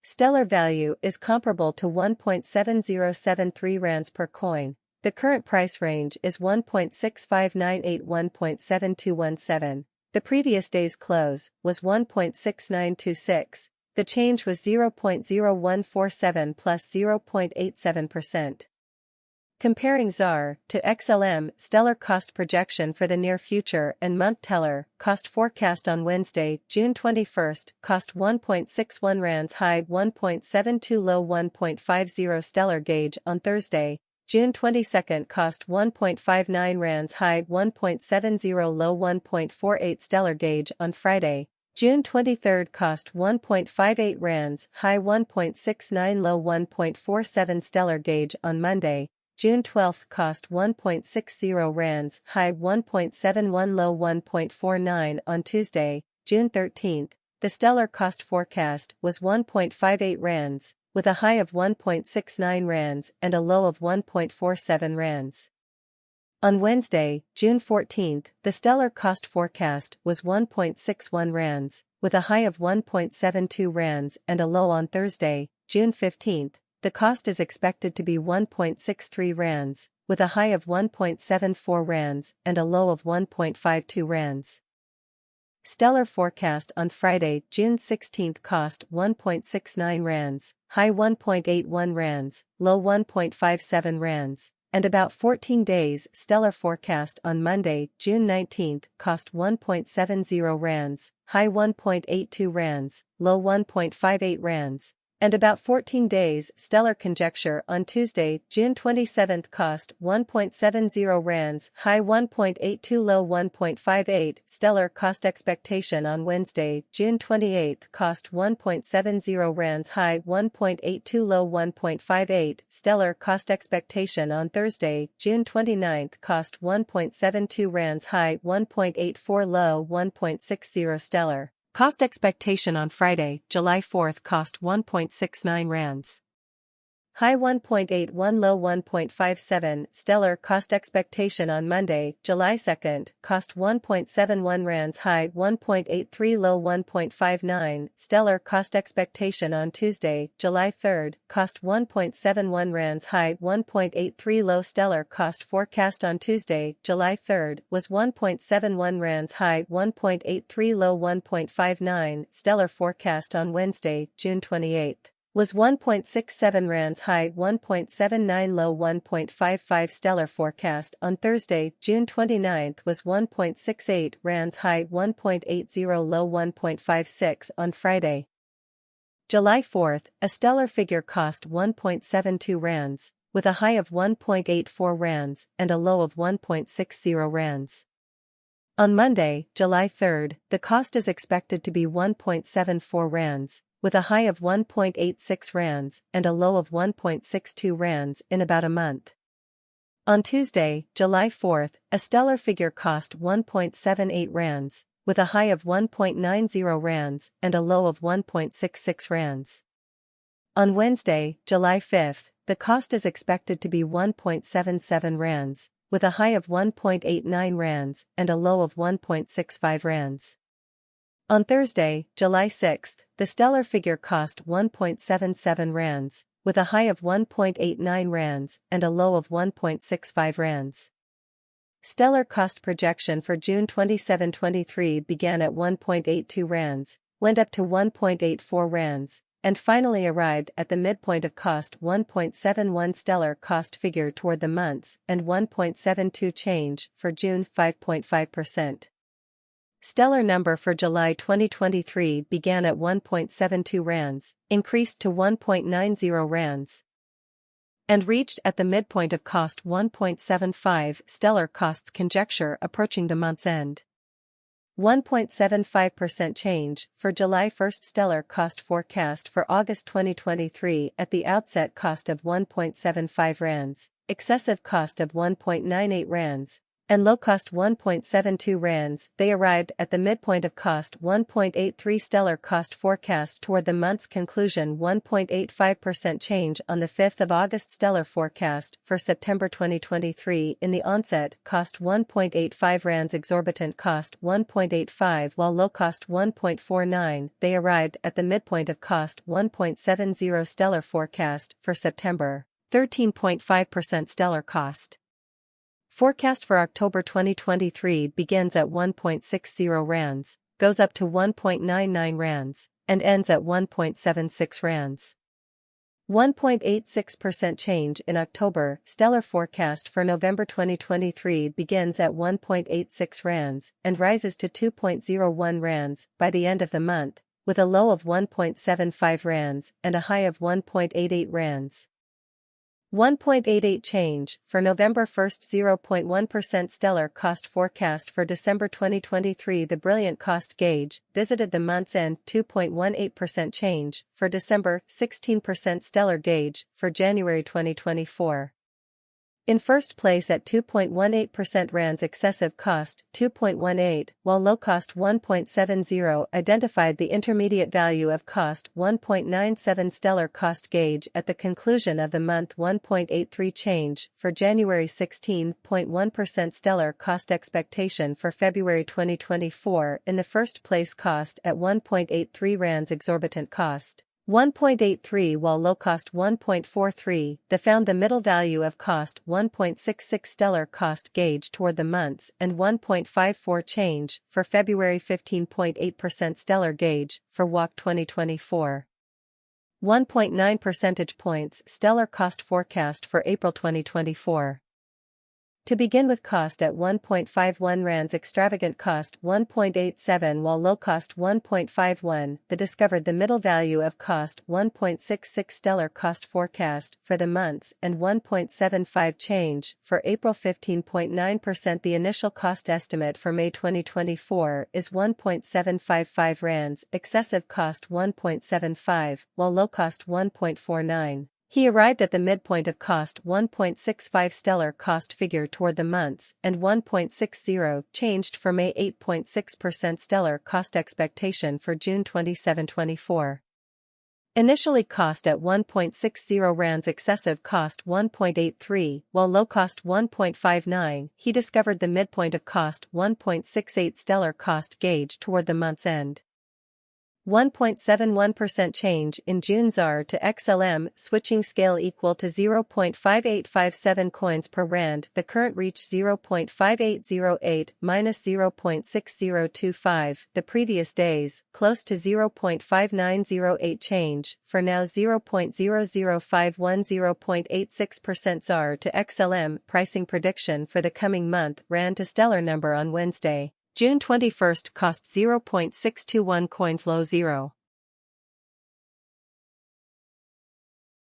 Stellar value is comparable to 1.7073 rands per coin. The current price range is 1.6598-1.7217. The previous day's close was 1.6926. The change was 0.0147 plus 0.87%. Comparing ZAR to XLM, Stellar cost projection for the near future and month teller, cost forecast on Wednesday, June 21, cost 1.61 rands high 1.72 low 1.50 Stellar gauge on Thursday, June 22, cost 1.59 rands high 1.70 low 1.48 Stellar gauge on Friday, June 23, cost 1.58 rands high 1.69 low 1.47 Stellar gauge on Monday, June 12, cost 1.60 rands high 1.71 low 1.49 on Tuesday, June 13. The Stellar cost forecast was 1.58 rands, with a high of 1.69 rands and a low of 1.47 rands. On Wednesday, June 14, the Stellar cost forecast was 1.61 rands, with a high of 1.72 rands and a low on Thursday, June 15. The cost is expected to be 1.63 rands, with a high of 1.74 rands and a low of 1.52 rands. Stellar forecast on Friday, June 16, cost 1.69 rands, high 1.81 rands, low 1.57 rands, and about 14 days. Stellar forecast on Monday, June 19, cost 1.70 rands, high 1.82 rands, low 1.58 rands, and about 14 days. Stellar conjecture on Tuesday, June 27, cost 1.70 rands, high 1.82 low 1.58. Stellar cost expectation on Wednesday, June 28, cost 1.70 rands, high 1.82 low 1.58. Stellar cost expectation on Thursday, June 29, cost 1.72 rands, high 1.84 low 1.60. Stellar cost expectation on Friday, July 4, cost 1.69 rands. High 1.81 low 1.57. Stellar cost expectation on Monday, July 2, cost 1.71 rands, high 1.83 low 1.59. Stellar cost expectation on Tuesday, July 3, cost 1.71 rands, high 1.83 low. Stellar cost forecast on Tuesday, July 3, was 1.71 rands, high 1.83 low 1.59. Stellar forecast on Wednesday, June 28, was 1.67 rands, high 1.79 low 1.55. Stellar forecast on Thursday, June 29, was 1.68 rands, high 1.80 low 1.56 on Friday, July 4. A Stellar figure cost 1.72 rands, with a high of 1.84 rands and a low of 1.60 rands. On Monday, July 3, the cost is expected to be 1.74 rands, with a high of 1.86 rands and a low of 1.62 rands in about a month. On Tuesday, July 4, a Stellar figure cost 1.78 rands, with a high of 1.90 rands and a low of 1.66 rands. On Wednesday, July 5, the cost is expected to be 1.77 rands, with a high of 1.89 rands and a low of 1.65 rands. On Thursday, July 6, the Stellar figure cost 1.77 rands, with a high of 1.89 rands and a low of 1.65 rands. Stellar cost projection for June 27-23 began at 1.82 rands, went up to 1.84 rands, and finally arrived at the midpoint of cost 1.71. Stellar cost figure toward the months and 1.72 change for June 5.5%. Stellar number for July 2023 began at 1.72 rands, increased to 1.90 rands, and reached at the midpoint of cost 1.75. Stellar costs conjecture approaching the month's end. 1.75% change for July 1. Stellar cost forecast for August 2023 at the outset cost of 1.75 rands, excessive cost of 1.98 rands, and low cost 1.72 rands. They arrived at the midpoint of cost 1.83 stellar cost forecast toward the month's conclusion. 1.85% change on the 5th of August stellar forecast for September 2023 in the onset cost 1.85 rands exorbitant cost 1.85 while low cost 1.49. They arrived at the midpoint of cost 1.70 stellar forecast for September 13.5% stellar cost. Forecast for October 2023 begins at 1.60 rands, goes up to 1.99 rands, and ends at 1.76 rands. 1.86% change in October. Stellar forecast for November 2023 begins at 1.86 rands and rises to 2.01 rands by the end of the month, with a low of 1.75 rands and a high of 1.88 rands. 1.88 change for November 1st. 0.1% stellar cost forecast for December 2023. The brilliant cost gauge visited the month's end. 2.18% change for December. 16% stellar gauge for January 2024. In first place at 2.18% rands excessive cost 2.18, while low cost 1.70 identified the intermediate value of cost 1.97 stellar cost gauge at the conclusion of the month. 1.83 change for January. 16.1% stellar cost expectation for February 2024 in the first place cost at 1.83 rands exorbitant cost 1.83 while low cost 1.43. They found the middle value of cost 1.66 stellar cost gauge toward the months and 1.54 change for February. 15.8% stellar gauge for WAC 2024. 1.9 percentage points stellar cost forecast for April 2024. To begin with cost at 1.51 rands extravagant cost 1.87 while low cost 1.51. They discovered the middle value of cost 1.66 stellar cost forecast for the months and 1.75 change for April. 15.9%. The initial cost estimate for May 2024 is 1.755 rands excessive cost 1.75 while low cost 1.49. He arrived at the midpoint of cost 1.65 stellar cost figure toward the months and 1.60 changed for May. 8.6% stellar cost expectation for June 27-24. Initially cost at 1.60 rands excessive cost 1.83 while low cost 1.59. He discovered the midpoint of cost 1.68 stellar cost gauge toward the month's end. 1.71% change in June ZAR to XLM switching scale equal to 0.5857 coins per rand. The current reach 0.5808 minus 0.6025. The previous days close to 0.5908 change. For now 0.0051 0.86% ZAR to XLM pricing prediction for the coming month. Rand to stellar number on Wednesday, June 21st cost 0.621 coins low 0.